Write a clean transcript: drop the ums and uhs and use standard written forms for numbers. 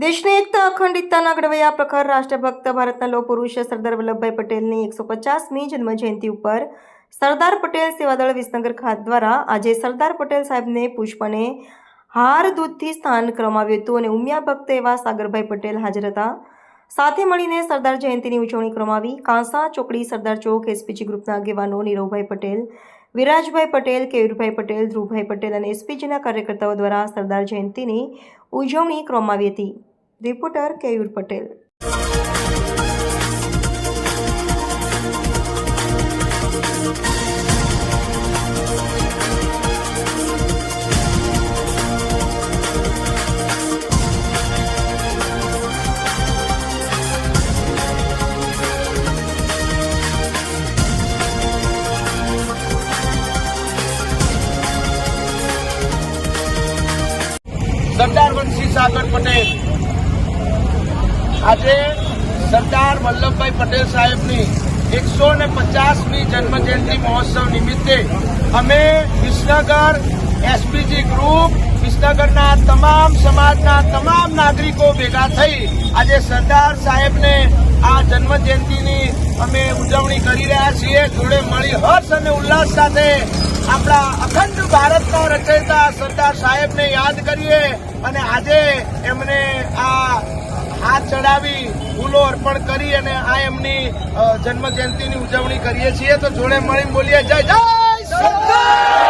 દેશની એકતા અખંડિતતાના ઘડવૈયા પ્રખર રાષ્ટ્રભક્ત ભારતના લોહ પુરુષ સરદાર વલ્લભભાઈ પટેલની 150મી જન્મજયંતિ ઉપર સરદાર પટેલ સેવાદળ વિસનગર ખાતે દ્વારા આજે સરદાર પટેલ સાહેબને પુષ્પ અને હાર દૂધથી સ્નાન કરવામાં આવ્યું હતું અને ઉમિયા ભક્ત એવા સાગરભાઈ પટેલ હાજર હતા। સાથે મળીને સરદાર જયંતિની ઉજવણી કરવામાં આવી। કાંસા ચોકડી સરદાર ચોક એસપીજી ગ્રુપના આગેવાનો નીરવભાઈ પટેલ, વિરાજભાઈ પટેલ, કેયુરભાઈ પટેલ, ધ્રુવભાઈ પટેલ અને એસપીજીના કાર્યકર્તાઓ દ્વારા સરદાર જયંતિની ઉજવણી કરવામાં આવી હતી। રિપોર્ટર કેયુર પટેલ। સરદાર વંશી સાગર પટેલ આજે સરદાર વલ્લભભાઈ પટેલ સાહેબની 150મી જન્મજયંતિ મહોત્સવ નિમિત્તે અમે વિસનગર એસપીજી ગ્રુપ વિસનગરના તમામ સમાજના તમામ નાગરિકો ભેગા થઈ આજે સરદાર સાહેબને આ જન્મજયંતિની અમે ઉજવણી કરી રહ્યા છીએ। જોડે મળી હર્ષ અને ઉલ્લાસ સાથે આપણા અખંડ ભારતના રચયિતા સરદાર સાહેબને યાદ કરીએ અને આજે એમને આ હાથ ચડાવી ફૂલો અર્પણ કરી અને આ એમની જન્મજયંતિની ઉજવણી કરીએ છીએ। તો જોડે મળી બોલીએ જય જય સરદાર।